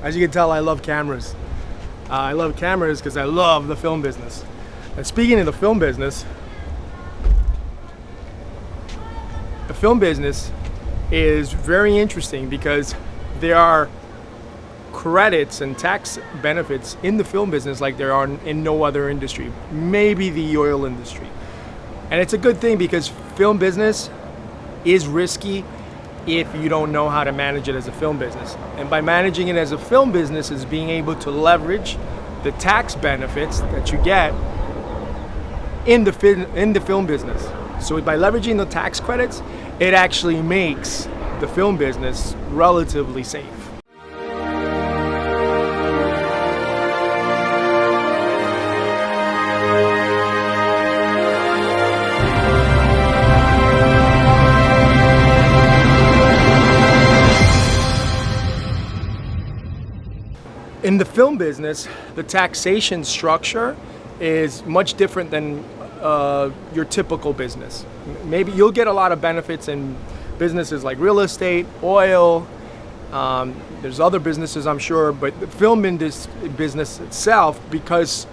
As you can tell, I love cameras. I love cameras because I love the film business. And speaking of the film business is very interesting because there are credits and tax benefits in the film business like there are in no other industry, maybe the oil industry. And it's a good thing because film business is risky if you don't know how to manage it as a film business. And by managing it as a film business is being able to leverage the tax benefits that you get in the film business. So by leveraging the tax credits, it actually makes the film business relatively safe. In the film business, the taxation structure is much different than your typical business. Maybe you'll get a lot of benefits in businesses like real estate, oil, there's other businesses I'm sure, but the film business itself, because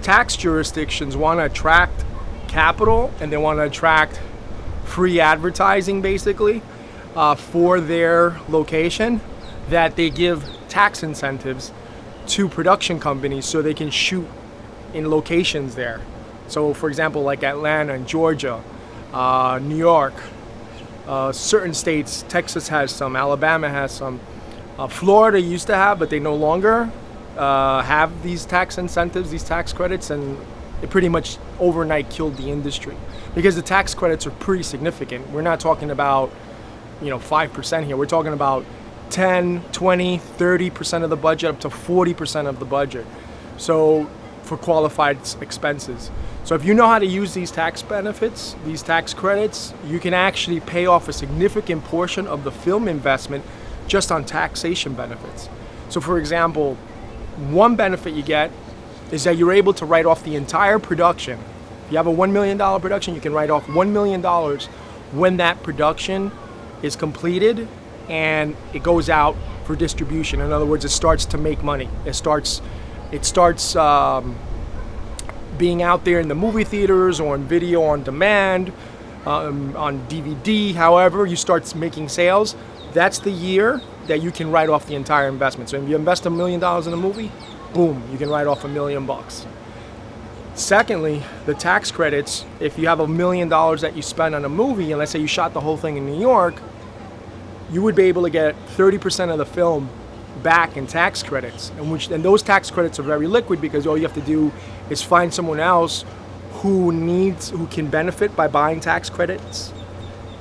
tax jurisdictions want to attract capital and they want to attract free advertising basically for their location, that they give tax incentives to production companies so they can shoot in locations there. So for example, like Atlanta and Georgia, New York, certain states, Texas has some, Alabama has some, Florida used to have, but they no longer have these tax incentives, these tax credits, and it pretty much overnight killed the industry because the tax credits are pretty significant. We're not talking about 5% here, we're talking about 10, 20, 30% of the budget, up to 40% of the budget. So for qualified expenses. So if you know how to use these tax benefits, these tax credits, you can actually pay off a significant portion of the film investment just on taxation benefits. So for example, one benefit you get is that you're able to write off the entire production. If you have a $1 million production, you can write off $1 million when that production is completed and it goes out for distribution. In other words, it starts to make money. It starts being out there in the movie theaters or on video on demand, on DVD, however you start making sales. That's the year that you can write off the entire investment. So if you invest $1 million in a movie, boom, you can write off $1 million. Secondly, the tax credits, if you have $1 million that you spend on a movie, and let's say you shot the whole thing in New York, you would be able to get 30% of the film back in tax credits, and those tax credits are very liquid because all you have to do is find someone else who can benefit by buying tax credits,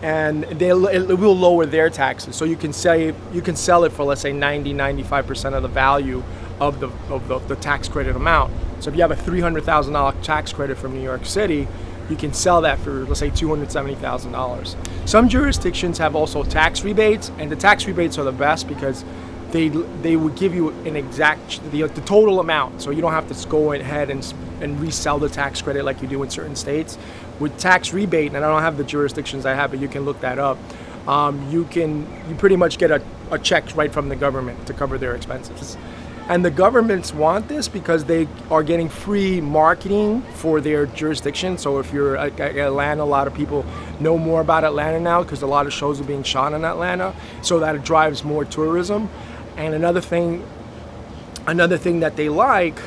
and it will lower their taxes. So you can sell it for, let's say, 95% of the value of the tax credit amount. So if you have a $300,000 tax credit from New York City, you can sell that for, let's say, $270,000. Some jurisdictions have also tax rebates, and the tax rebates are the best because they would give you an exact the total amount, so you don't have to go ahead and resell the tax credit like you do in certain states. With tax rebate, and I don't have the jurisdictions I have, but you can look that up. You pretty much get a check right from the government to cover their expenses. And the governments want this because they are getting free marketing for their jurisdiction. So if you're at Atlanta, a lot of people know more about Atlanta now because a lot of shows are being shot in Atlanta. So that it drives more tourism. And another thing that they like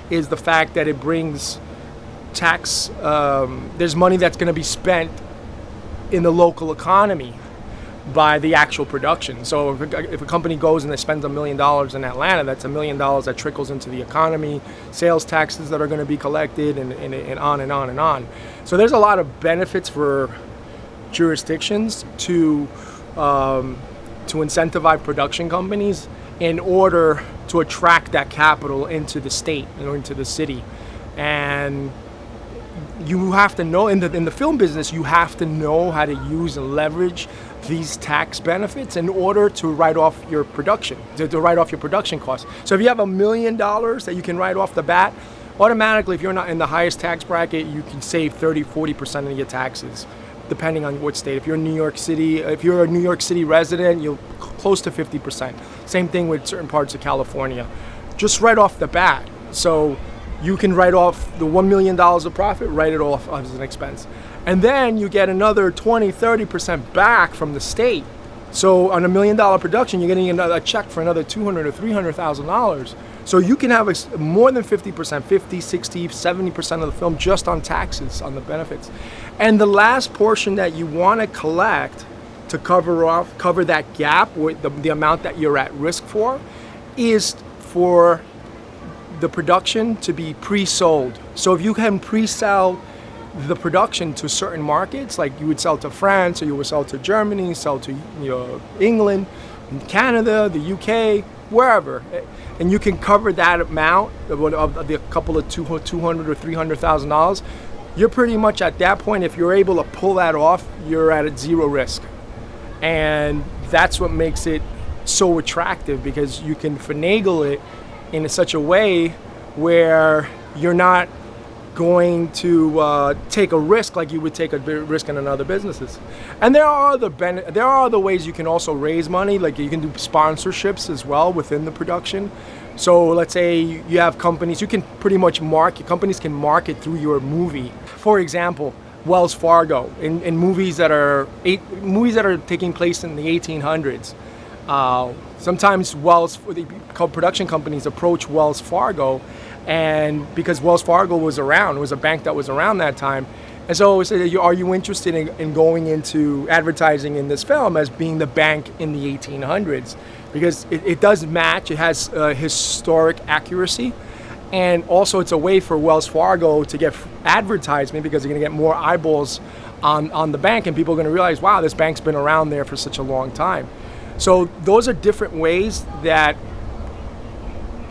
is the fact that it brings tax, there's money that's going to be spent in the local economy by the actual production. So if a company goes and they spend $1 million in Atlanta, that's $1 million that trickles into the economy, sales taxes that are going to be collected, and on and on and on. So there's a lot of benefits for jurisdictions to incentivize production companies in order to attract that capital into the state or into the city. And you have to know, in the film business, you have to know how to use and leverage these tax benefits in order to write off your production, to write off your production costs. So if you have $1 million that you can write off the bat, automatically, if you're not in the highest tax bracket, you can save 30-40% of your taxes, depending on what state. If you're in New York City, if you're a New York City resident, you're close to 50%. Same thing with certain parts of California. Just right off the bat. So you can write off the $1 million of profit, write it off as an expense. And then you get another 20-30% back from the state. So on $1 million production, you're getting a check for another $200,000 or $300,000. So you can have more than 50%, 50, 60, 70% of the film just on taxes, on the benefits. And the last portion that you want to collect to cover that gap, with the amount that you're at risk for, is for the production to be pre-sold. So if you can pre-sell the production to certain markets, like you would sell to France, or you would sell to Germany, sell to England, Canada, the UK, wherever, and you can cover that amount of the couple of $200,000 or $300,000, you're pretty much at that point. If you're able to pull that off, you're at zero risk, and that's what makes it so attractive, because you can finagle it in such a way where you're not going to take a risk like you would take a risk in other businesses. And there are other ways you can also raise money, like you can do sponsorships as well within the production. So let's say you have companies, you can pretty much companies can market through your movie. For example, Wells Fargo, in movies that are taking place in the 1800s. Sometimes production companies approach Wells Fargo, and because Wells Fargo was around, it was a bank that was around that time, and so are you interested in going into advertising in this film as being the bank in the 1800s? Because it does match, it has historic accuracy, and also it's a way for Wells Fargo to get advertisement, because they're going to get more eyeballs on the bank, and people are going to realize, wow, this bank's been around there for such a long time. So those are different ways that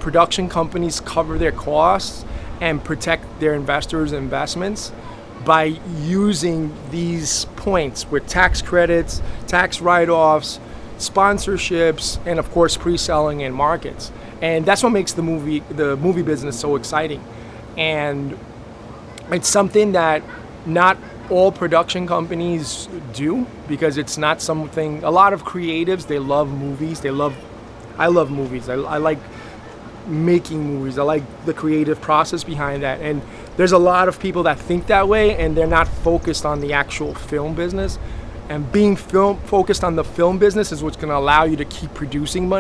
production companies cover their costs and protect their investors' investments, by using these points with tax credits, tax write-offs, sponsorships, and of course pre-selling in markets. And that's what makes the movie business so exciting. And it's something that not all production companies do, because it's not something, a lot of creatives, they love movies. I love movies. I like making movies. I like the creative process behind that. And there's a lot of people that think that way, and they're not focused on the actual film business. And being focused on the film business is what's going to allow you to keep producing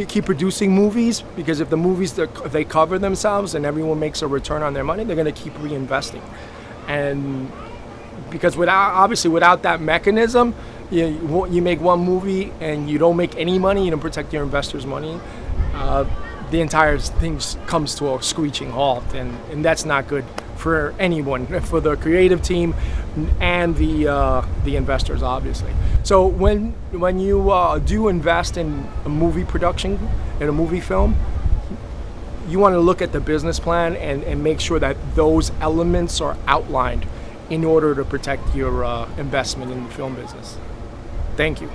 keep producing movies, because if the movies, if they cover themselves and everyone makes a return on their money, they're going to keep reinvesting. And because without that mechanism, you make one movie and you don't make any money, you don't protect your investors' money, the entire thing comes to a screeching halt, and that's not good for anyone, for the creative team and the investors, obviously. So when you do invest in a movie production, in a movie film, you want to look at the business plan and make sure that those elements are outlined in order to protect your investment in the film business. Thank you.